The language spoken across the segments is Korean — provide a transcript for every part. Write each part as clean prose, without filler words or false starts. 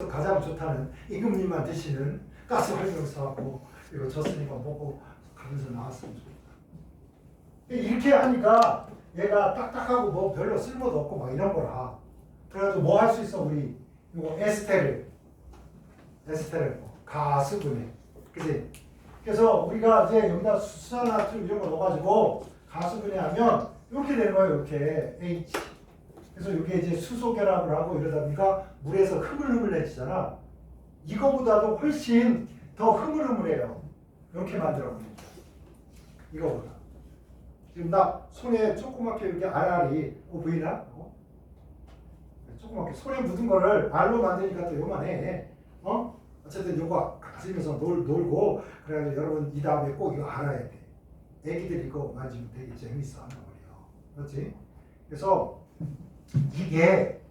가장 좋다는 임금님만 드시는 가스 활용사하고 이거 졌으니까 먹고 가면서 나왔으면 좋겠다. 이렇게 하니까 얘가 딱딱하고 뭐 별로 쓸모도 없고 막 이런 거라. 그래가지고 뭐 할 수 있어 우리 이거 에스테르 가스분해, 그지? 그래서 우리가 이제 여기다 수산화투 이런 거 넣어가지고 가스분해하면 이렇게 되는 거예요. 이렇게 H. 그래서 이게 이제 수소 결합을 하고 이러다 보니까 물에서 흐물흐물해지잖아. 이거보다도 훨씬 더 흐물흐물해요. 이렇게 만들어봅니다. 이거보다. 지금 나 손에 조그맣게 이렇게 알알이 보이나? 조그맣게 손에 묻은 거를 알로 만드니까 또 요만해. 어쨌든 요거 가지면서 놀고 그래가지고 여러분 이 다음에 꼭 이거 알아야 돼. 애기들 이거 만지면 되게 재밌어 하는 거예요. 그렇지? 그래서 이게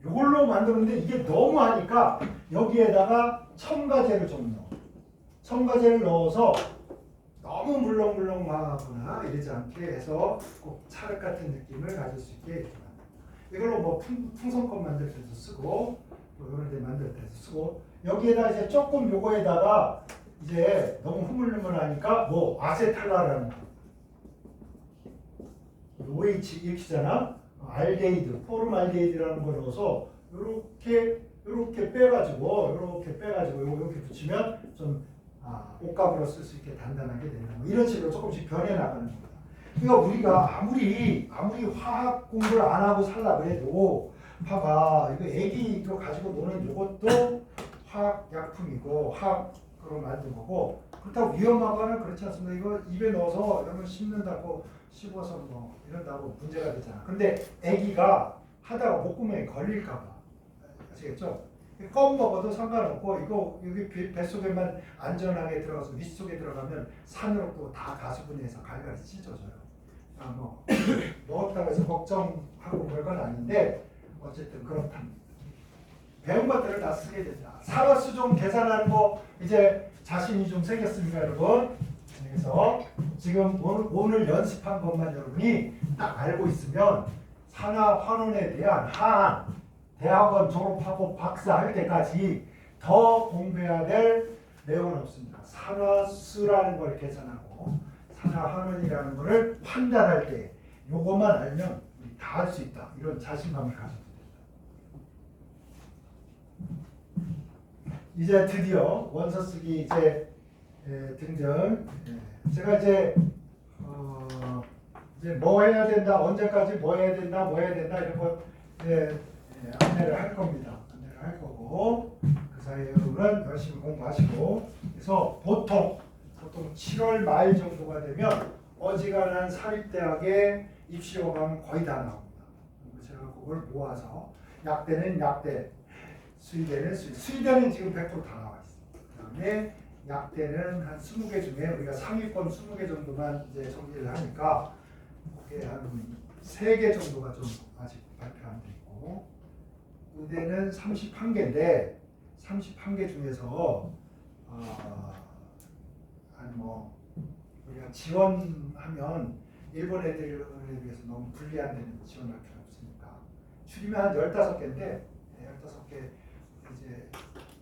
이걸로 만드는데 이게 너무 하니까 여기에다가 첨가제를 좀 넣어. 첨가제를 넣어서 너무 물렁물렁하거나 이러지 않게 해서 꼭 찰흙 같은 느낌을 가질 수 있게 이렇게 만든다. 이걸로 뭐 풍선껌 만들 때도 쓰고 뭐 이런 데 만들 때도 쓰고 여기에다 이제 조금 요거에다가 이제 너무 흐물흐물하니까 뭐 아세탈라라는 거 OH 이렇게잖아. 알데히드, 포름알데히드라는 걸 넣어서 이렇게 빼가지고 이렇게 붙이면 좀 옷감으로 쓸 수 있게 단단하게 되는 거. 이런 식으로 조금씩 변해 나가는 겁니다. 그러니까 우리가 아무리 화학 공부를 안 하고 살라 그래도 봐봐, 이거 애기도 가지고 노는 이것도 화학 약품이고 화학으로 만든 거고 그렇다고 위험하거나 그렇지 않습니다. 이거 입에 넣어서 이러면 씹는다고 씹어서 뭐 이런다고 문제가 되잖아. 근데 애기가 하다가 목구멍에 걸릴까 봐. 아시겠죠? 껌 먹어도 상관없고 이거 여기 뱃속에만 안전하게 들어가서 윗속에 들어가면 산으로 또 다 가수분해해서 갈갈이 찢어져요. 뭐 먹었다고 해서 걱정하고 그럴 건 아닌데 어쨌든 그렇답니다. 배운 것들을 다 쓰게 된다. 산화수종 계산하는 거 이제 자신이 좀 생겼습니까, 여러분? 그래서 지금 오늘 연습한 것만 여러분이 딱 알고 있으면 산화환원에 대한 대학원 졸업하고 박사할 때까지 더 공부해야 될 내용은 없습니다. 산화수라는 걸 계산하고 산화환원이라는 것을 판단할 때 요것만 알면 우리 다 할 수 있다. 이런 자신감을 가져도 됩니다. 이제 드디어 원서 쓰기 이제 등등 제가 이제 뭐 해야 된다, 언제까지 뭐 해야 된다 이런 거 안내를 할 겁니다. 안내를 할 거고 그 사이에 여러분은 열심히 공부하시고 그래서 보통 7월 말 정도가 되면 어지간한 사립대학에 입시로 가면 거의 다 나옵니다. 제가 그걸 모아서 약대는 약대, 수의대는 수의대는 지금 100% 다 나와 있습니다. 그다음에 약대는 한 20개 중에 우리가 상위권 20개 정도만 이제 정리를 하니까 그게 한 3개 정도가 좀 아직 발표 안 돼 있고 의대는 31개인데 31개 중에서 우리가 지원하면 일본 애들에 비해서 너무 불리한 데는 지원할 필요 없으니까 줄이면 한 15개인데 15개 이제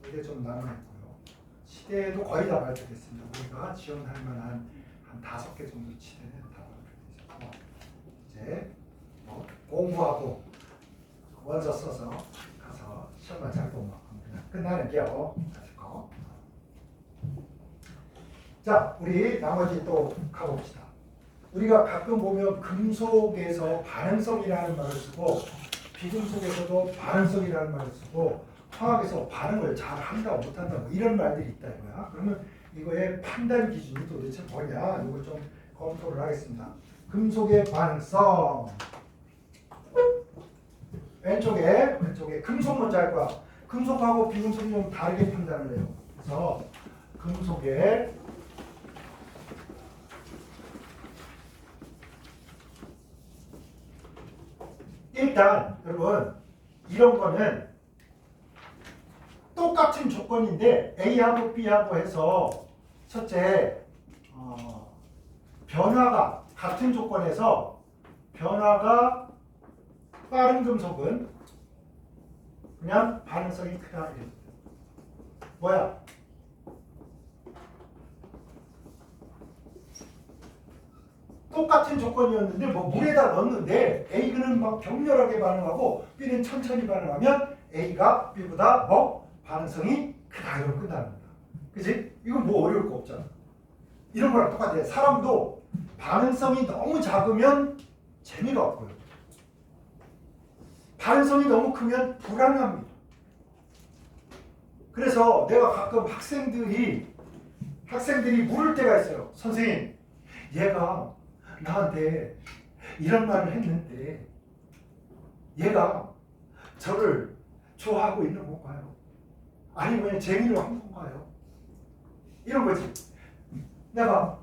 의대 좀 나눠냈고요. 치대도 거의 다 발표됐습니다. 우리가 지원할 만한 한 5개 정도 치대는 다 발표되셨고 이제 공부하고 원서 써서 가서 시험만 잘 보면 끝나는 게요. 자, 우리 나머지 또 가봅시다. 우리가 가끔 보면 금속에서 반응성이라는 말을 쓰고 비금속에서도 반응성이라는 말을 쓰고 화학에서 반응을 잘 한다 못한다 뭐 이런 말들이 있다 이거야. 그러면 이거의 판단 기준이 도대체 뭐냐 이걸 좀 검토를 하겠습니다. 금속의 반응성 왼쪽에 금속 먼저 할 거야. 금속하고 비금속이 좀 다르게 판단을 해요. 그래서 금속의 일단 여러분 이런 거는 똑같은 조건인데 A하고 B하고 해서 첫째 변화가 같은 조건에서 변화가 빠른 금속은 그냥 반응성이 크다. 뭐야? 똑같은 조건이었는데 뭐 물에다 넣었는데 A는 막 격렬하게 반응하고 B는 천천히 반응하면 A가 B보다 뭐 반응성이 크다 이러면 끝나는 거야. 그치? 이건 뭐 어려울 거 없잖아. 이런 거랑 똑같아. 사람도 반응성이 너무 작으면 재미가 없고요. 반응성이 너무 크면 불안합니다. 그래서 내가 가끔 학생들이 물을 때가 있어요. 선생님, 얘가 나한테 이런 말을 했는데 얘가 저를 좋아하고 있는 건가요? 아니면 재미로 한 건가요? 이런 거지. 내가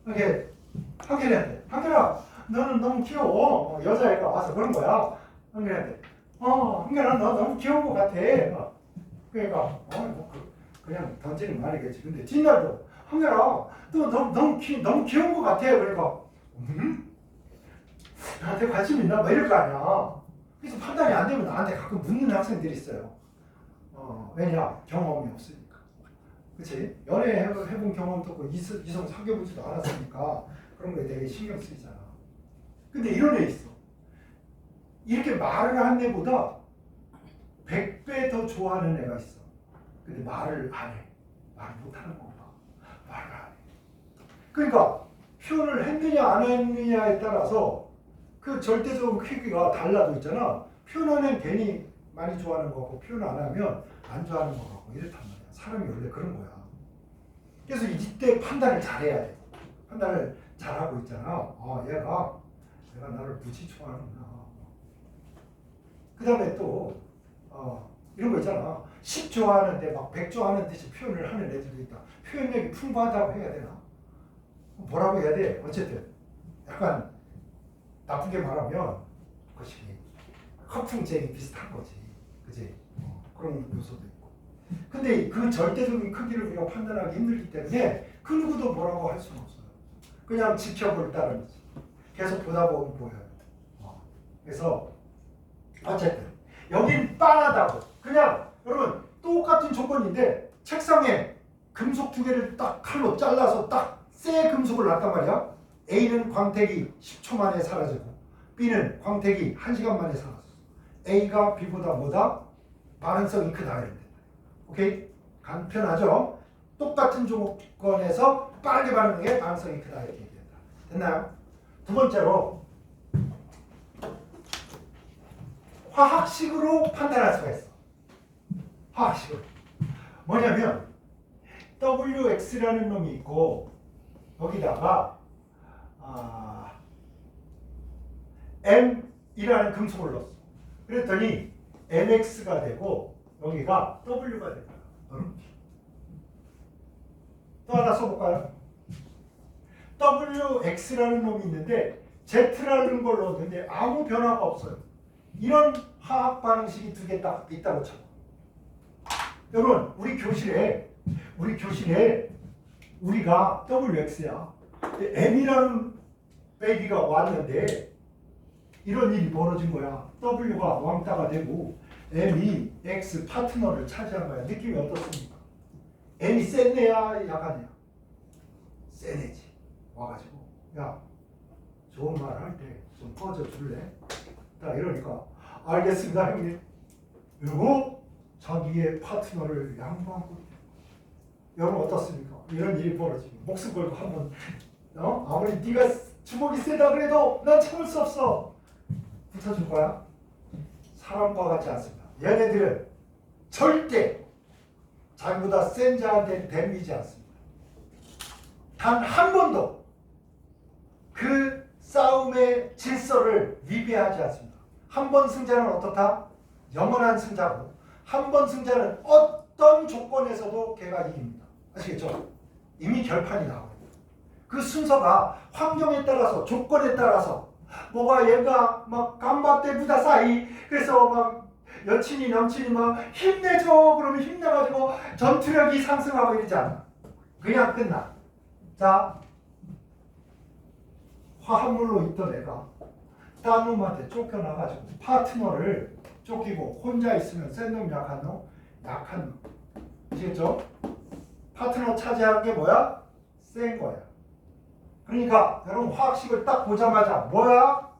이렇게 한결이한테, 한결아, 너는 너무 귀여워. 여자애가 와서 그런 거야. 한결이한테, 한결아, 너 너무 귀여운 것 같아. 그러니까 그냥 던지는 말이겠지. 근데 뒷날도 한결아, 너 너무 귀여운 것 같아. 그러니까 나한테 관심 있나? 막 이럴 거 아니야. 그래서 판단이 안 되면 나한테 가끔 묻는 학생들이 있어요. 왜냐? 경험이 없으니까. 그치? 연애 해본 경험도 없고 이성 사귀어보지도 않았으니까 그런 거에 되게 신경 쓰이잖아. 근데 이런 애 있어. 이렇게 말을 한 애보다 100배 더 좋아하는 애가 있어. 근데 말을 안 해. 말 못하는 건가? 말을 안 해. 그러니까 표현을 했느냐 안 했느냐에 따라서 그 절대적인 크기가 달라도 있잖아. 표현하면 괜히 많이 좋아하는 거고 표현 안 하면 안 좋아하는 거 같고 이렇단 말이야. 사람이 원래 그런 거야. 그래서 이때 판단을 잘해야 돼. 판단을 잘하고 있잖아. 얘가 나를 무지 좋아하는구나. 그 다음에 또 이런 거 있잖아. 10 좋아하는데 막 100 좋아하는 듯이 표현을 하는 애들도 있다. 표현력이 풍부하다고 해야 되나? 뭐라고 해야 돼? 어쨌든 약간 나쁘게 말하면 그것이 허풍쟁이 비슷한 거지. 그지? 그런 요소도 있고. 근데 그 절대적인 크기를 우리가 판단하기 힘들기 때문에 그 누구도 뭐라고 할 수는 없어요. 그냥 지켜볼 따름이지. 계속 보다 보면 보여요. 그래서 어쨌든 여긴 빤하다고. 그냥 여러분 똑같은 조건인데 책상에 금속 2개를 딱 칼로 잘라서 딱 쇠 금속을 놨단 말이야. A는 광택이 10초 만에 사라지고 B는 광택이 1시간 만에 사라졌어. A가 B보다 뭐다? 반응성이 크다 이런데. 오케이? 간편하죠? 똑같은 조건에서 빠르게 반응하는 게 반응성이 크다 이렇게 얘기한다. 됐나요? 두 번째로 화학식으로 판단할 수가 있어. 화학식으로. 뭐냐면 WX라는 놈이 있고 여기다가 M이라는 금속을 넣었어. 그랬더니 MX가 되고 여기가 W가 될 거야. 또 하나 써볼까요? WX라는 놈이 있는데 Z라는 걸 넣었는데 아무 변화가 없어요. 이런 화학 반응식이 2개 딱 있다고 쳐. 여러분 우리 교실에 우리가 WX야. M이라는 베이비가 왔는데 이런 일이 벌어진 거야. W가 왕따가 되고 M이 X 파트너를 차지한 거야. 느낌이 어떻습니까? M이 센 애야 약한 애야? 센 애지. 와가지고 야 좋은 말 할 때 좀 꺼져 줄래? 딱 이러니까 알겠습니다 형님. 그리고 자기의 파트너를 양보하고. 여러분 어떻습니까? 이런 일이 벌어지고 목숨 걸고 한번 아무리 네가 주먹이 세다 그래도 난 참을 수 없어. 붙어줄 거야? 사람과 같지 않습니다. 얘네들은 절대 자기보다 센 자한테 덤비지 않습니다. 단 한 번도 그 싸움의 질서를 위배하지 않습니다. 한 번 승자는 어떻다? 영원한 승자고 한 번 승자는 어떤 조건에서도 걔가 이깁니다. 아시겠죠? 이미 결판이 나옵니다. 그 순서가 환경에 따라서 조건에 따라서 뭐가 얘가 막 간바떼 부다사이 그래서 막 여친이 남친이 막 힘내줘 그러면 힘내가지고 전투력이 상승하고 이러지 않아. 그냥 끝나. 자 화합물로 있던 애가 딴 놈한테 쫓겨나가지고 파트너를 쫓기고 혼자 있으면 센 놈, 약한 놈, 약한 놈. 아시겠죠? 파트너 차지하는 게 뭐야? 센 거야. 그러니까 여러분 화학식을 딱 보자마자 뭐야?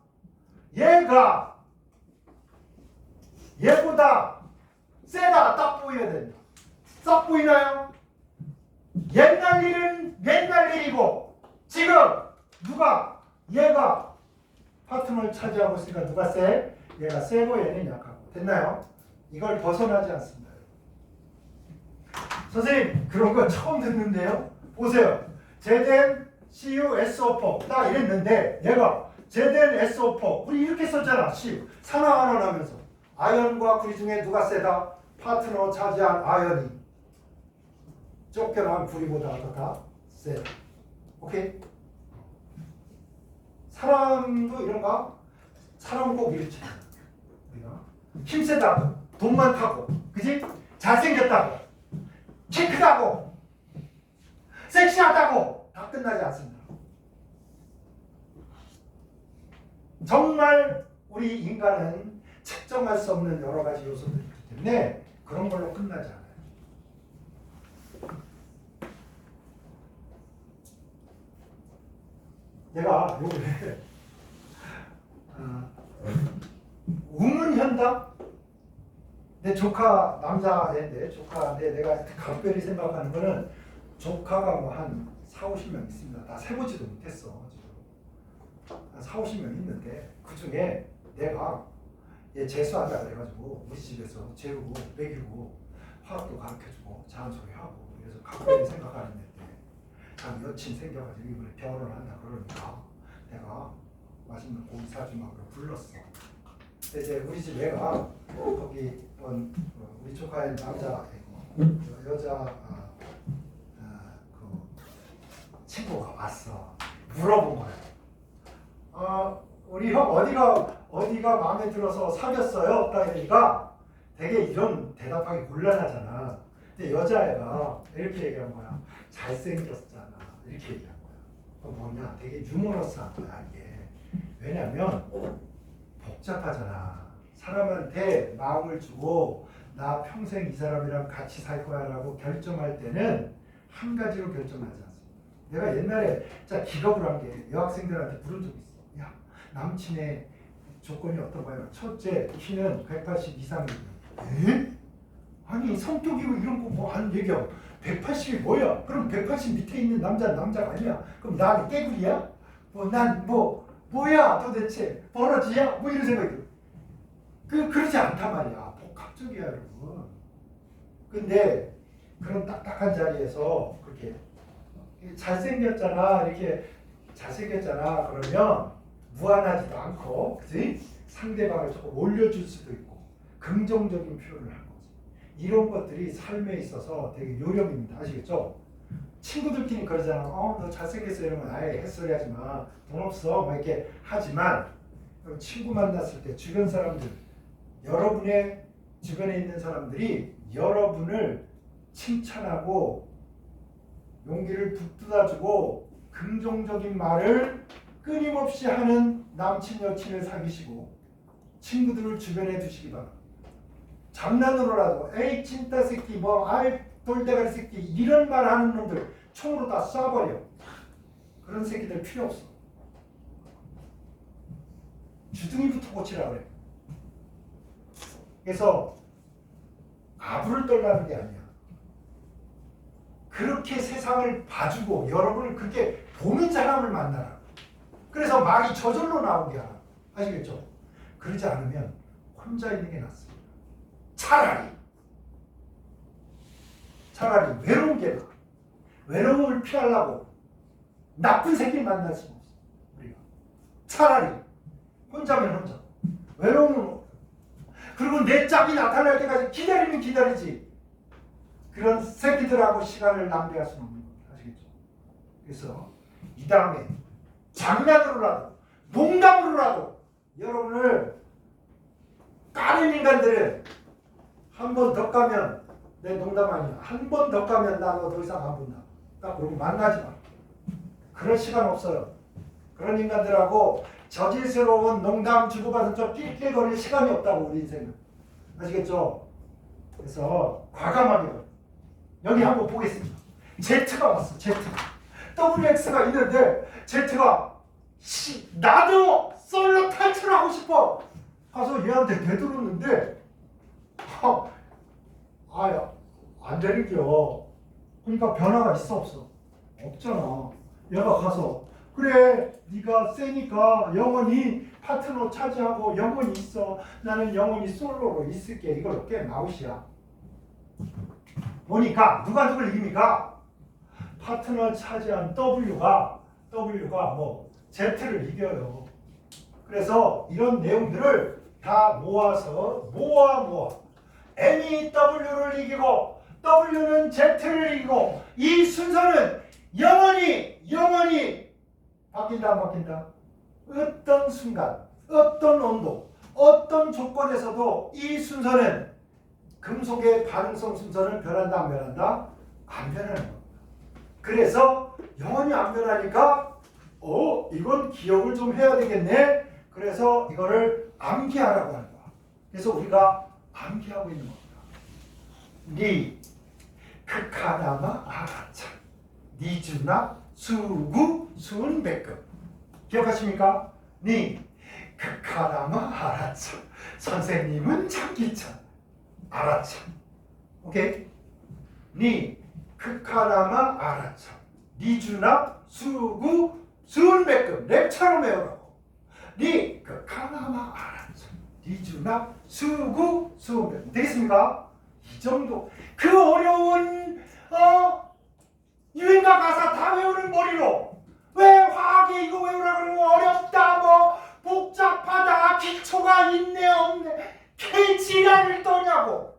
얘가 얘보다 세다 딱 보여야 된다. 싹 보이나요? 옛날 일은 옛날 일이고 지금 누가 얘가 파트너를 차지하고 있으니까 누가 세? 얘가 세고 얘는 약하고. 됐나요? 이걸 벗어나지 않습니다. 선생님 그런 거 처음 듣는데요. 보세요. 제덴 CuSO4 딱 이랬는데 얘가 제덴 SO4 우리 이렇게 썼잖아. C 산화환원 하면서 아연과 구리 중에 누가 세다? 파트너 차지한 아연이 쫓겨난 구리보다 어떻다? 세다. 오케이? 사람도 이런가? 사람은 꼭 이렇지. 우리가 힘세다고 돈 많다고 그지? 잘생겼다고 키 크다고 섹시하다고 다 끝나지 않습니다. 정말 우리 인간은 측정할 수 없는 여러 가지 요소들이 있기 때문에 그런 걸로 끝나지 않아요. 내가 요번에 우문현답 내 조카 남자애인데 조카인데 내가 각별히 생각하는 거는 조카가 뭐 한 40-50명 있습니다. 다 세보지도 못했어. 지금 한 40-50명 있는데 그 중에 내가 얘 재수한다 그래가지고 우리 집에서 재우고 먹이고 화학도 가르쳐주고 자한소리하고 그래서 각별히 생각하는 애인데 참 여친 생겨가지고 이번에 결혼을 한다 그러니까 내가 맛있는 고기 사주마고 불렀어. 근데 이제 우리 집 애가 거기 우리 조카의 남자애고 여자 그 친구가 왔어. 물어본 거야. 우리 형 어디가 마음에 들어서 사귀었어요? 딱 이러니까 되게 이런 대답하기 곤란하잖아. 근데 여자애가 이렇게 얘기한 거야. 잘생겼잖아. 이렇게 얘기한 거야. 뭐냐? 되게 유머러스한 거야 이게. 왜냐면 복잡하잖아. 사람한테 마음을 주고 나 평생 이 사람이랑 같이 살 거야 라고 결정할 때는 한 가지로 결정하지 않습니다. 내가 옛날에 진짜 기겁을 한 게 여학생들한테 부른 적이 있어. 야, 남친의 조건이 어떤 거야? 첫째, 키는 180 이상이고. 에? 아니 성격이고 이런 거 뭐 하는 얘기야. 180이 뭐야? 그럼 180 밑에 있는 남자는 남자가 아니야? 그럼 나는 깨구리야? 뭐야 도대체? 버러지야? 뭐 이런 생각이 들어. 그러지 않단 말이야. 복합적이야 여러분. 근데 그런 딱딱한 자리에서 그렇게 잘생겼잖아 이렇게 잘생겼잖아 그러면 무안하지도 않고 그치? 상대방을 조금 올려줄 수도 있고 긍정적인 표현을 한 거지. 이런 것들이 삶에 있어서 되게 요령입니다. 아시겠죠? 친구들끼리 그러잖아. 너 잘생겼어 이러면 아예 햇소리 하지 마. 돈 없어 막 이렇게 하지만 친구 만났을 때 주변 사람들 여러분의 주변에 있는 사람들이 여러분을 칭찬하고 용기를 북돋아주고 긍정적인 말을 끊임없이 하는 남친 여친을 사귀시고 친구들을 주변에 두시기 바랍니다. 장난으로라도 에이 찐따 새끼 뭐 아이 돌대가리 새끼 이런 말 하는 놈들 총으로 다 쏴버려. 그런 새끼들 필요 없어. 주둥이부터 고치라 그래. 그래서 아부를 떨라는 게 아니야. 그렇게 세상을 봐주고 여러분을 그렇게 보는 사람을 만나라. 그래서 말이 저절로 나오게 하라. 아시겠죠? 그러지 않으면 혼자 있는 게 낫습니다. 차라리 외로운 게 나아. 외로움을 피하려고 나쁜 새끼를 만날 수는 없어. 우리가 차라리 혼자면 혼자. 외로움은 그리고 내 짝이 나타날 때까지 기다리면 기다리지. 그런 새끼들하고 시간을 낭비할 수는 없는 겁니다. 아시겠죠? 그래서 이 다음에 장난으로라도 농담으로라도 여러분을 까는 인간들은 한 번 더 까면 내 농담 아니야. 한 번 더 까면 나 너 더 이상 안 본다. 딱 그러고 만나지 마. 그럴 시간 없어요. 그런 인간들하고 저질스러운 농담 주고받은 척 낄낄거릴 시간이 없다고 우리 인생은. 아시겠죠? 그래서 과감하게 여기 한번 보겠습니다. Z가 왔어. Z가. WX가 있는데 Z가 나도 솔로 탈출하고 싶어. 가서 얘한테 되돌았는데 안 되는겨. 그러니까 변화가 있어 없어? 없잖아. 얘가 가서 그래 네가 세니까 영원히 파트너 차지하고 영원히 있어. 나는 영원히 솔로로 있을게. 이걸로 게임 아웃이야. 보니까 누가 누굴 이깁니까? 파트너 차지한 W가 뭐 Z를 이겨요. 그래서 이런 내용들을 다 모아서 모아 M이 W를 이기고 W는 Z를 이기고 이 순서는 영원히 바뀐다 안 바뀐다? 어떤 순간, 어떤 온도, 어떤 조건에서도 이 순서는 금속의 반응성 순서는 변한다 안 변한다? 안 변하는 겁니다. 그래서 영원히 안 변하니까 이건 기억을 좀 해야 되겠네. 그래서 이거를 암기하라고 하는 거야. 그래서 우리가 암기하고 있는 겁니다. 니 크카나마 아라차 니주나 수구 수은백급 기억하십니까? 니 크카나마 아라차 선생님은 장기차 아라차 오케이? 니 크카나마 아라차 니주나 수구 수은백급 랩처럼 외우라고. 니 크카나마 아라차 니주나 수구 수은백급 되겠습니까? 이 정도 그 어려운 유행가 가사 다 외우는 머리로 왜 화학에 이거 외우라 그러면 어렵다 뭐 복잡하다 기초가 있네 없네 개지랄을 떠냐고.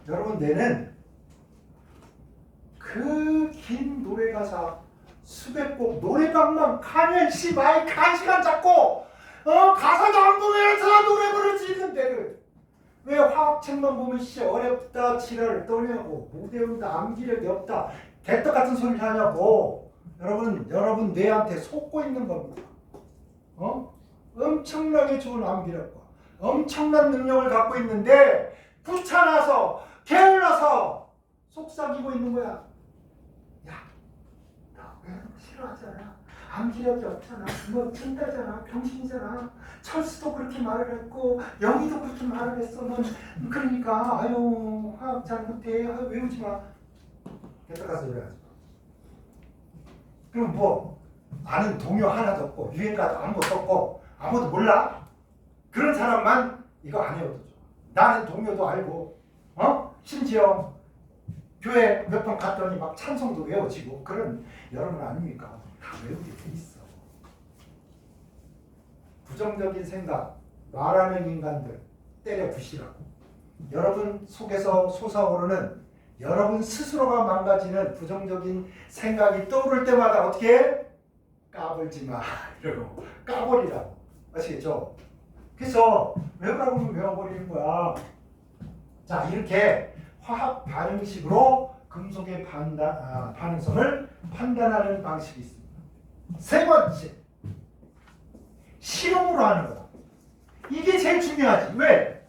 여러분 내는 그 긴 노래 가사 수백 곡 노래방만 가면 마이크 1시간 잡고 가사도 안 보면서 노래 부르지는 데를 왜 화학책만 보면 어렵다 지랄을 떠냐고 못 외운다 암기력이 없다 개떡 같은 소리를 하냐고. 여러분 뇌한테 속고 있는 겁니다. 엄청나게 좋은 암기력과 엄청난 능력을 갖고 있는데 귀찮아서 게을러서 속삭이고 있는 거야. 야, 나 외우는 거 싫어하잖아. 암기력이 없잖아. 뭐 찐따잖아. 병신이잖아. 철수도 그렇게 말을 했고 영희도 그렇게 말을 했어. 넌 그러니까 아유 화학 잘못해. 아유 외우지 마. 계속 가서 그래야지. 그럼 뭐 아는 동요 하나도 없고 유행가도 아무것도 없고 아무도 몰라? 그런 사람만 이거 안 외워도 좋아. 나는 동요도 알고 심지어 교회 몇 번 갔더니 막 찬송도 외워지고 그런 여러분 아닙니까? 다 외우게 돼 있어. 부정적인 생각 말하는 인간들 때려 부시라고. 여러분 속에서 솟아오르는 여러분 스스로가 망가지는 부정적인 생각이 떠오를 때마다 어떻게 해? 까불지 마 이러고 까버리라고. 아시겠죠? 그래서 외우라고 하면 외워버리는 거야. 자 이렇게 화학 반응식으로 금속의 반응성을 판단하는 방식이 있습니다. 세 번째, 실험으로 하는 거다. 이게 제일 중요하지. 왜?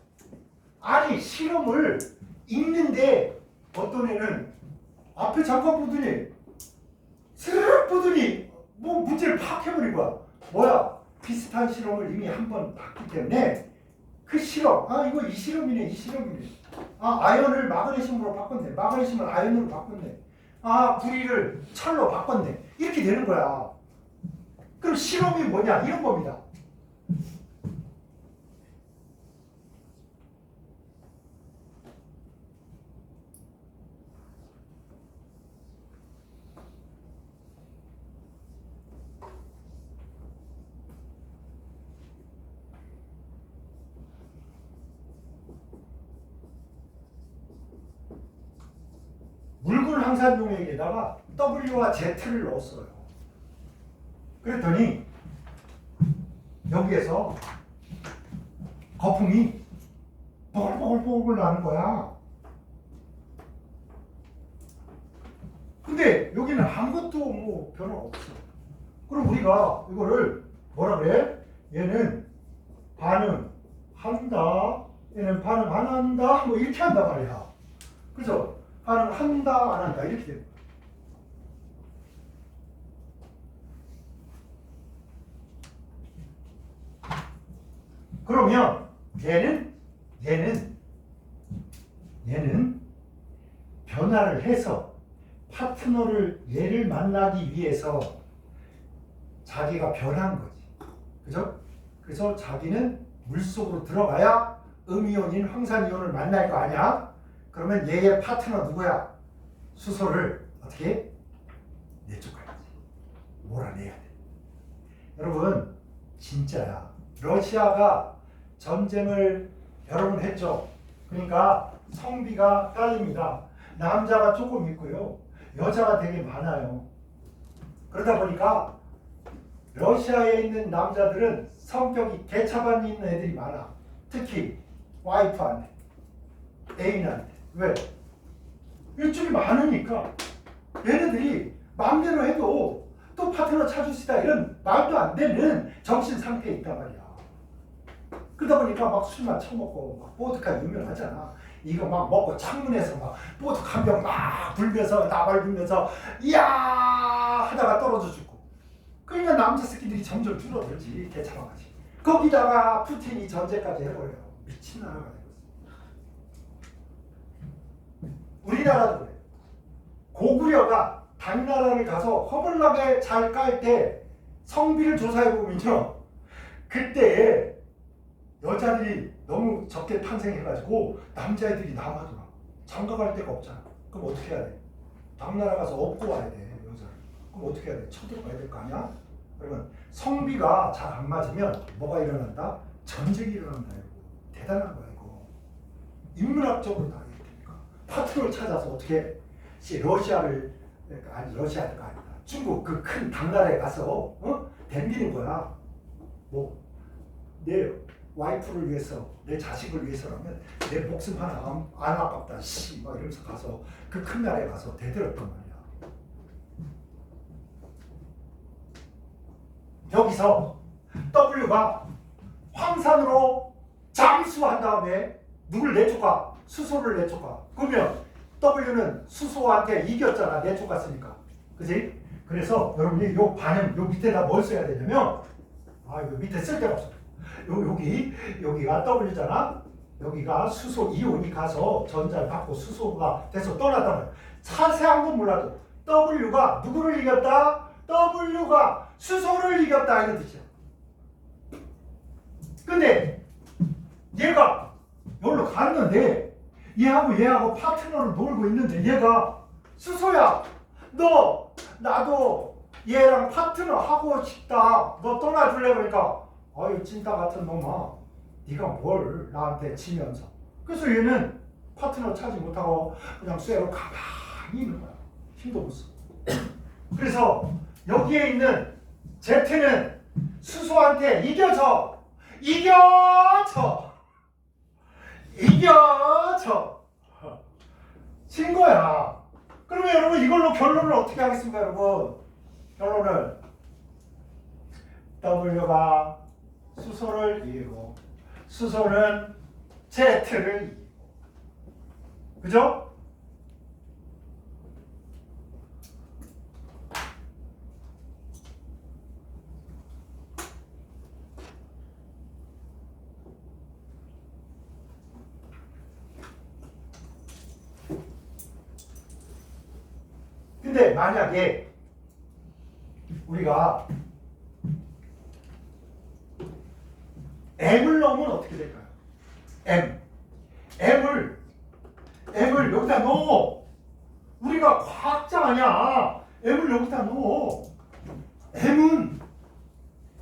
아니 실험을 읽는데 어떤 애는 앞에 잠깐 보더니 스르륵 보더니 뭐 문제를 팍 해버린 거야. 뭐야? 비슷한 실험을 이미 한 번 봤기 때문에 그 실험, 이거 이 실험이네. 아연을 마그네슘으로 바꿨네. 마그네슘을 아연으로 바꿨네. 구리를 철로 바꿨네. 이렇게 되는 거야. 그럼 실험이 뭐냐? 이런 겁니다. 묽은 항산용액에다가 W와 Z를 넣었어요. 그랬더니 여기에서 거품이 뽀글뽀글 나는 거야. 근데 여기는 아무것도 뭐 변화가 없어. 그럼 우리가 이거를 뭐라 그래? 얘는 반응한다. 얘는 반응 안 한다. 뭐 이렇게 한단 말이야. 그죠? 반응한다, 안 한다. 이렇게 됩니다. 그러면 얘는 변화를 해서 얘를 만나기 위해서 자기가 변한 거지. 그죠? 그래서 자기는 물속으로 들어가야 음이온인 황산이온을 만날 거 아니야? 그러면 얘의 파트너 누구야? 수소를 어떻게? 내쫓아야지. 몰아내야 돼. 여러분, 진짜야. 러시아가 전쟁을 여러 번 했죠. 그러니까 성비가 딸립니다. 남자가 조금 있고요. 여자가 되게 많아요. 그러다 보니까 러시아에 있는 남자들은 성격이 개차반이 있는 애들이 많아. 특히 와이프한테, 애인한테. 왜? 일줄이 많으니까 얘네들이 마음대로 해도 또 파트너 찾을 수 있다 이런 말도 안 되는 정신 상태에 있단 말이야. 그러다 보니까 막 술만 처먹고 막 보드카 유명하잖아. 이거 막 먹고 창문에서 막 보드카 한 병 막 불면서 나발 불면서 이야 하다가 떨어져 죽고. 그러니까 남자 새끼들이 점점 줄어들지. 개차반하지. 거기다가 푸틴이 전쟁까지 해버려요. 미친 나라가 되고 있어. 우리나라도 그래. 고구려가 당나라를 가서 허벌나게 잘 깔 때 성비를 조사해보면요. 그때 여자들이 너무 적게 탄생해가지고 남자애들이 남아돌아. 장가갈 데가 없잖아. 그럼 어떻게 해야 돼? 당나라 가서 업고 와야 돼, 여자를. 그럼 어떻게 해야 돼? 쳐들어가야 될 거 아니야? 그러면 성비가 잘 안 맞으면 뭐가 일어난다? 전쟁이 일어난다. 이거. 대단한 거야 이거. 인문학적으로 다 이렇게 되니까. 파트너를 찾아서 어떻게 러시아를 아니 러시아가 아니다. 중국 그 큰 당나라에 가서 덤비는 거야. 뭐 내 와이프를 위해서 내 자식을 위해서라면 내 목숨 하나 안 아깝다. 막 이러면서 가서 그 큰 나라에 가서 대들었단 말이야. 여기서 W가 황산으로 잠수한 다음에 누굴 내쫓아? 수소를 내쫓아. 그러면 W는 수소한테 이겼잖아. 내쫓았으니까. 그지? 그래서 여러분이 요 반응, 요 밑에다 뭘 써야 되냐면 이거 밑에 쓸 데가 없어. 여기가 W잖아. 여기가 수소 이온이 가서 전자를 받고 수소가 돼서 떠났단 말이야. 자세한 건 몰라도 W가 누구를 이겼다? W가 수소를 이겼다 이런 뜻이야. 근데 얘가 여기로 갔는데 얘하고 파트너를 놀고 있는데 얘가 수소야 나도 얘랑 파트너 하고 싶다. 너 떠나줄래? 그러니까 아유 찐따 같은 놈아 네가 뭘 나한테 치면서. 그래서 얘는 파트너 찾지 못하고 그냥 쇠로 가만히 있는 거야. 힘도 못 써. 그래서 여기에 있는 Z는 수소한테 이겨져 진 거야. 그러면 여러분 이걸로 결론을 어떻게 하겠습니까? 여러분 결론을 W가 수소를 이기고 수소는 Z를 이기고. 그죠? 근데 만약에 우리가 M을 넣으면 어떻게 될까요? M을 여기다 넣어. 우리가 과학자 아니야. M을 여기다 넣어.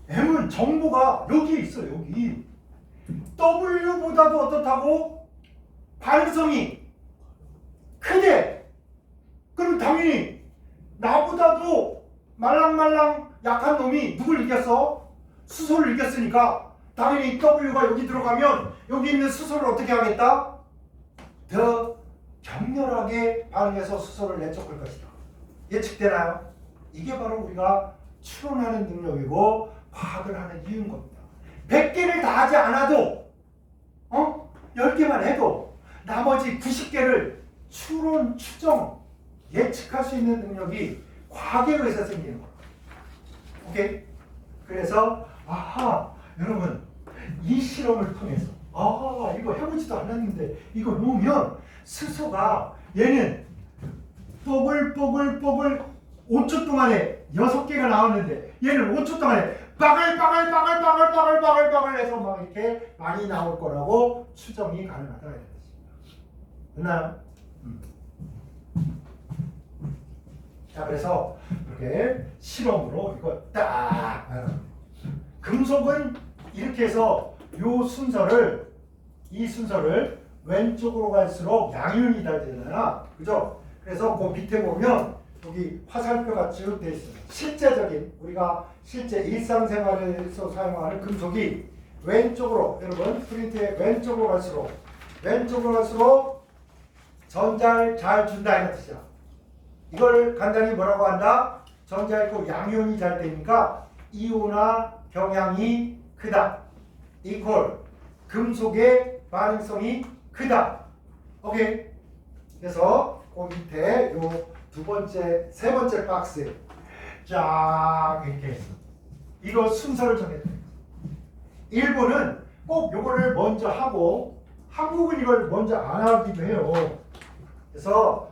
M은 정보가 여기에 있어. 여기. W보다도 어떻다고? 반응성이 크대. 그럼 당연히 나보다도 말랑말랑 약한 놈이 누굴 이겼어? 수소를 이겼으니까 당연히 W가 여기 들어가면 여기 있는 수소를 어떻게 하겠다? 더 격렬하게 반응해서 수소를 내쫓을 것이다. 예측되나요? 이게 바로 우리가 추론하는 능력이고 과학을 하는 이유인 겁니다. 100개를 다 하지 않아도 10개만 해도 나머지 90개를 추론, 추정, 예측할 수 있는 능력이 과학에 의해서 생기는 거예요. 오케이? 그래서 여러분 이 실험을 통해서 이거 해보지도 않았는데 이거 놓으면 수소가 얘는 뽀글뽀글 5초 동안에 6개가 나오는데 얘는 5초 동안에 빠글빠글 해서 막 이렇게 많이 나올 거라고 추정이 가능하다고 해야 되겠습니다. 됐나요? 자, 그래서 이렇게 실험으로 이거 딱 금속은 이렇게 해서 이 순서를 왼쪽으로 갈수록 양윤이 되잖아. 그죠? 그래서 그 밑에 보면 여기 화살표가 쭉 되어 있어요. 실제적인 우리가 실제 일상생활에서 사용하는 금속이 왼쪽으로 여러분 프린트에 왼쪽으로 갈수록 전자를 잘 준다 이런 뜻이야. 이걸 간단히 뭐라고 한다? 전자 있고 양이온이 잘 되니까 이온화 경향이 크다. 이퀄 금속의 반응성이 크다. 오케이. 그래서 그 밑에 요 세 번째 박스 쫙 이렇게 했어. 이거 순서를 정했다. 일본은 꼭 요거를 먼저 하고 한국은 이걸 먼저 안 하기도 해요. 그래서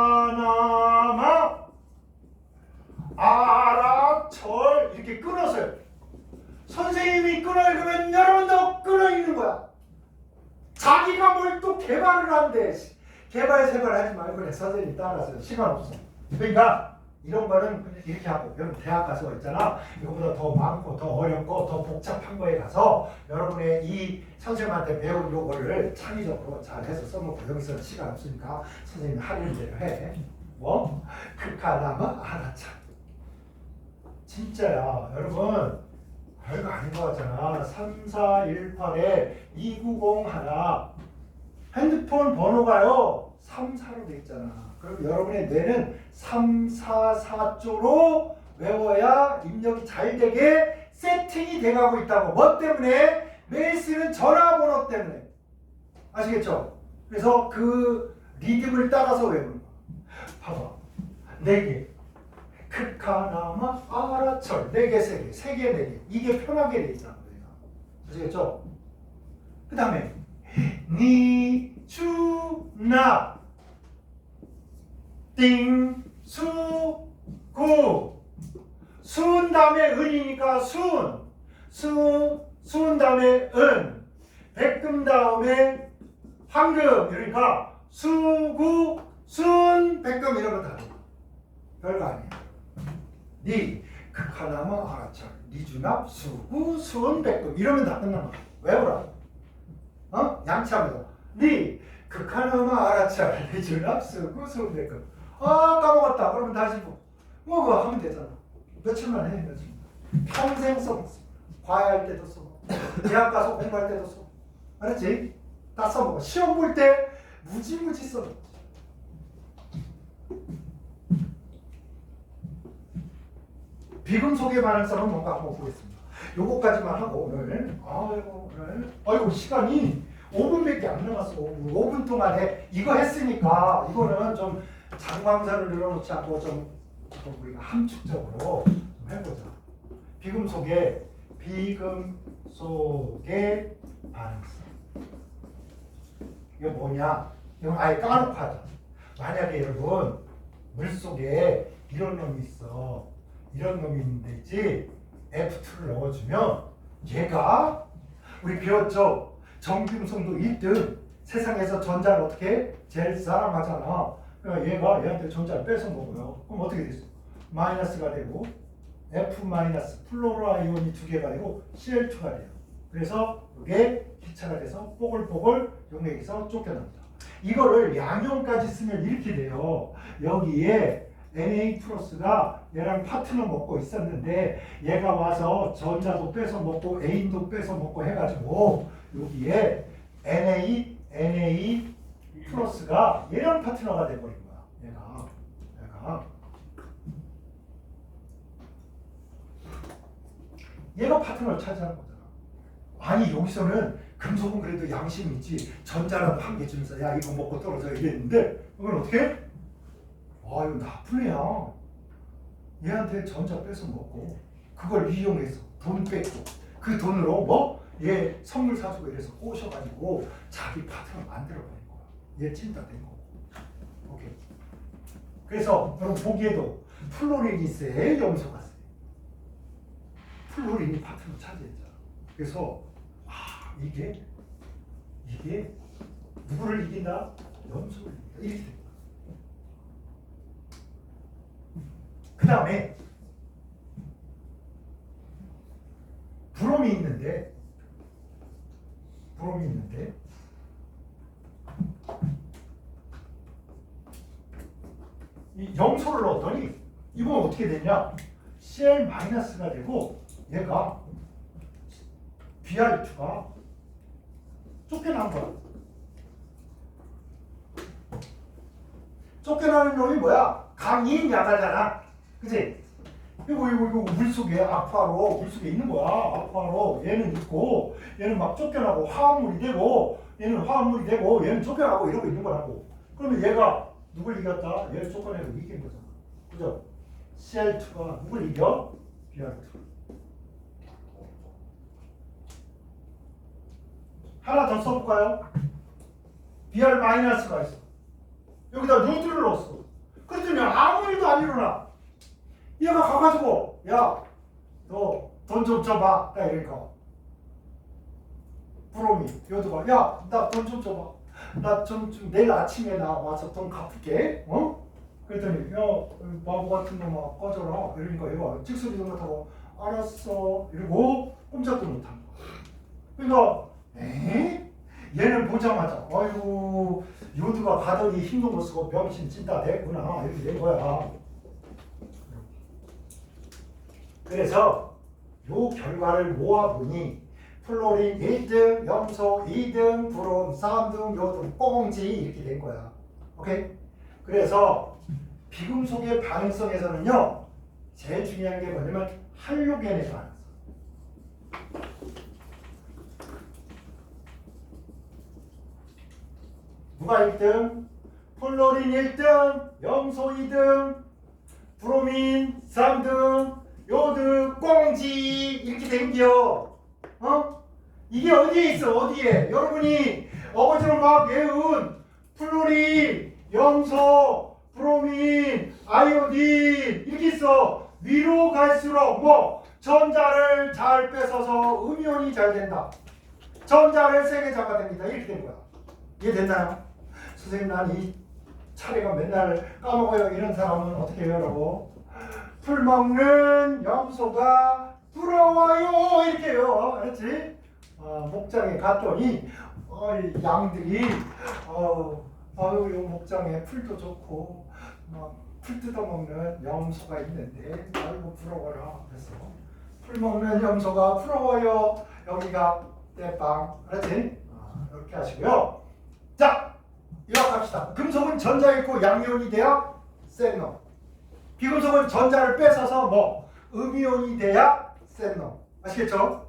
크카나마 아라철 이렇게 끊었어요. 선생님이 끊어 읽으면 여러분도 끊어 읽는 거야. 자기가 뭘 또 개발을 한대. 개발하지 말고 그래. 선생님 따라서 시간 없어. 그러니까 이런 거는 그냥 이렇게 하고 여러분 대학 가서 있잖아. 이거보다 더 많고 더 어렵고 더 복잡한 거에 가서 여러분의 이 선생님한테 배운 요거를 창의적으로 잘 해서 써놓고 여기서 시간 없으니까 선생님이 하는 대로 해. 뭐? 크카나마 아라차. 진짜야. 여러분 별거 아닌 거 같잖아. 3418에 290 하나. 핸드폰 번호가요 34로 돼 있잖아. 그럼 여러분의 뇌는 344조로 외워야 입력이 잘 되게 세팅이 돼가고 있다고. 뭐 때문에? 매일 쓰는 전화번호 때문에. 아시겠죠? 그래서 그 리듬을 따라서 외우는 거야. 봐봐. 4개. 크카나마 아라철 4개, 3개, 3개, 4개. 이게 편하게 돼 있잖아. 아시겠죠? 그 다음에 니주나 띵수구 수은 다음에 은이니까 수은 다음에 은 백금 다음에 황금 이러니까 수구 수은 백금 이런 거 다 별거 아니에요. 니 크카나마 아라철 니주납 수구 수은 백금 이러면 다 끝난 거야. 외우라. 양치하면서 니 크카나마 아라철 니주납 수구 수은 백금. 까먹었다. 그러면 다시 그거 하면 되잖아. 며칠만 해. 며칠. 평생 써먹어. 과외할 때도 써먹어. 대학 가서 공부할 때도 써먹어. 알았지? 다 써먹어. 시험 볼 때 무지무지 써먹어. 비금속의 반응성은 뭔가 한번 보겠습니다. 요거까지만 하고 오늘 아이고 시간이 5분밖에 안 남았어. 5분 동안에 이거 했으니까 이거는 좀 장광사를 늘어놓지 않고 좀 우리가 함축적으로 좀 해보자. 비금속의 반응성. 이거 뭐냐? 이거 아예 까놓고 하자. 만약에 여러분 물속에 이런 놈이 있어. 이런 놈이 있는데 있지. F2를 넣어주면 얘가 우리 배웠죠? 정금성도 1등. 세상에서 전자를 어떻게 제일 사랑하잖아. 그러니까 얘가 얘한테 전자를 뺏어 먹어요. 그럼 어떻게 됐어? 마이너스가 되고 F 마이너스 플로라이온이 2개가 되고 Cl2가 돼요. 그래서 이게 기차가 돼서 뽀글뽀글 용액에서 쫓겨납니다. 이거를 양용까지 쓰면 이렇게 돼요. 여기에 Na 플러스가 얘랑 파트너 먹고 있었는데 얘가 와서 전자도 뺏어 먹고 애인도 뺏어 먹고 해가지고 여기에 Na 플러스가 얘랑 파트너가 돼버린 거야. 얘가 얘가 파트너를 차지하는 거잖아. 아니 여기서는 금속은 그래도 양심이 있지. 전자라도 한 개 주면서 야 이거 먹고 떨어져 이랬는데 이건 어떻게? 아 이거 나쁜 애야. 얘한테 전자 뺏어 먹고 그걸 이용해서 돈 뺏고 그 돈으로 뭐? 얘 선물 사주고 이래서 꼬셔가지고 자기 파트너 만들어버린 거야. 얘 찐따 된 거고. 오케이. 그래서 여러분 보기에도 플로린이 세, 염소가 세. 플로린이 파트너 차지했잖아. 그래서 이게 누구를 이긴다? 염소를 이긴다. 이렇게 된 거야. 그 다음에 브롬이 있는데 이 염소를 넣었더니 이건 어떻게 되냐? Cl-가 되고 얘가 Br2가 쫓겨난 거야. 쫓겨나는 놈이 뭐야? 강인 약하잖아. 그치? 이거 물속에 아쿠아로 물속에 있는 거야. 아쿠아로 얘는 있고 얘는 막 쫓겨나고 화합물이 되고 얘는 화합물이 되고 얘는 쫓겨나고 이러고 있는 거라고. 그러면 얘가 누굴 이겼다? 얘를 쫓겨내고 이긴 거잖아. 그죠? Cl2가 누굴 이겨? Br2. 하나 더 써볼까요? Br-가 있어. 여기다 루트를 넣었어. 그랬더니 아무 일도 안 일어나. 얘가 가가지고 야 너 돈 좀 줘봐. 딱 이러니까 브롬이 여도가 야 나 돈 좀 줘봐. 나 좀 내일 아침에 나 와서 돈 갚을게. 어? 그랬더니 야 바보 같은 놈아 꺼져라. 이러니까 얘가 찍소리도 못하고 알았어 이러고 꼼짝도 못한 거야. 그러니까 얘는 보자마자 아이고 요드가 가더니 힘도 못 쓰고 병신 찐따 됐구나 이렇게 된 거야. 그래서 요 결과를 모아보니 플로린 1등, 염소 2등, 브롬 3등, 요드 꽁지 이렇게 된 거야. 오케이? 그래서 비금속의 반응성에서는요 제일 중요한 게 뭐냐면 할로겐의 반응성. 누가 1등? 플로린 1등, 염소 2등, 브로민 3등, 요드 꽁지 이렇게 된겨. 이게 어디에 있어? 어디에? 여러분이 어거지로 막 외운 플로린, 염소, 브로민, 아이오딘 이렇게 있어. 위로 갈수록 뭐 전자를 잘 뺏어서 음이온이 잘 된다. 전자를 세게 잡아냅니다. 이렇게 된 거야. 이해됐나요? 선생님 난 이 차례가 맨날 까먹어요. 이런 사람은 어떻게 해요? 라고 풀 먹는 염소가 부러워요 이렇게 해요. 알았지? 목장에 갔더니 양들이 요 목장에 풀도 좋고 풀 뜯어먹는 염소가 있는데 아이고 부러워라. 그래서 풀 먹는 염소가 부러워요. 여기가 떼빵. 알았지? 이렇게 하시고요. 자, 요약합시다. 금속은 전자 있고 양이온이 돼야 센 놈. 비금속은 전자를 뺏어서 뭐 음이온이 돼야 센 놈. 아시겠죠?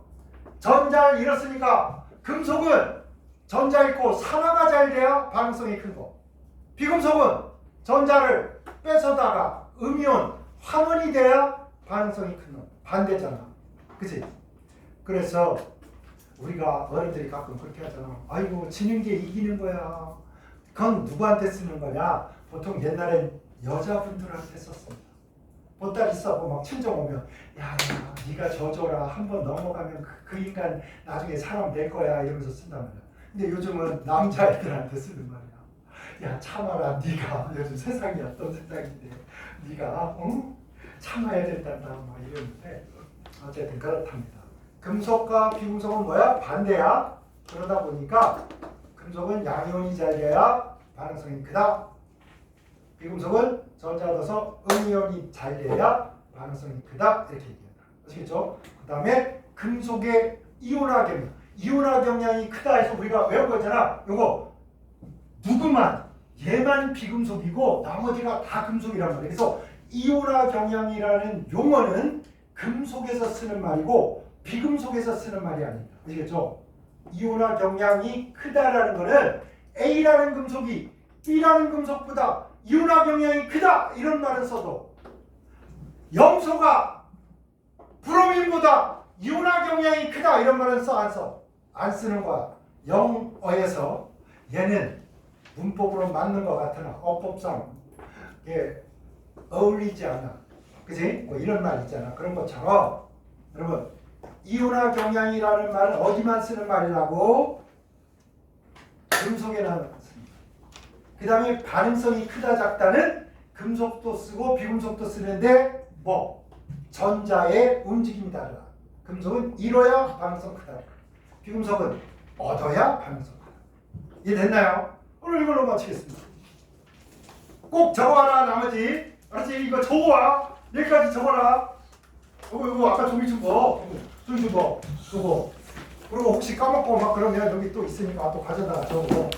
전자를 잃었으니까 금속은 전자 있고 산화가 잘 돼야 반응성이 큰 거. 비금속은 전자를 뺏어다가 음이온 환원이 돼야 반응성이 큰 놈. 반대잖아. 그치? 그래서 우리가 어른들이 가끔 그렇게 하잖아. 아이고 지는 게 이기는 거야. 그건 누구한테 쓰는 거냐? 보통 옛날엔 여자분들한테 썼습니다. 보따리 싸고 막 친정 오면 야 네가 져줘라. 한번 넘어가면 그 인간 나중에 사람 될 거야 이러면서 쓴단 말이야. 근데 요즘은 남자애들한테 쓰는 말이야. 야 참아라. 네가 요즘 세상이 어떤 세상인데 네가 참아야 된단다 막 이러는데 어쨌든 그렇답니다. 금속과 비금속은 뭐야? 반대야. 그러다 보니까 금속은 양이온이 잘 돼야 반응성이 크다. 비금속은 전자가 넣어서 음이온이 잘 돼야 반응성이 크다. 이렇게 얘기한다. 아시겠죠? 그 다음에 금속의 이온화 경량. 이온화 경량이 크다 해서 우리가 외운 거잖아. 요거 누구만 얘만 비금속이고 나머지가 다 금속이란 말이에요. 그래서 이온화 경량이라는 용어는 금속에서 쓰는 말이고 비금속에서 쓰는 말이 아닙니다. 아시겠죠? 이온화 경량이 크다라는 거는 A라는 금속이 B라는 금속보다 이온화 경량이 크다 이런 말을 써도 염소가 브로민보다 이온화 경량이 크다 이런 말은 안 써. 안 쓰는 거야. 영어에서 얘는 문법으로 맞는 것 같으나 어법상 어울리지 않아. 그지? 뭐 이런 말 있잖아. 그런 것처럼 여러분 이온화 경량이라는 말은 어디만 쓰는 말이라고? 금속에만 씁니다. 그 다음에 반응성이 크다 작다는 금속도 쓰고 비금속도 쓰는데 뭐? 전자의 움직임이 달라. 금속은 잃어야 반응성 크다. 비금속은 얻어야 반응성 크다. 이해됐나요? 오늘 이걸로 마치겠습니다. 꼭 적어와라 나머지. 알았지? 이거 적어와. 여기까지 적어라. 이거 아까 종이 준 거. 종이 준 거. 그거. 그리고 혹시 까먹고 막 그러면 여기 또 있으니까 또 가져다가 적어.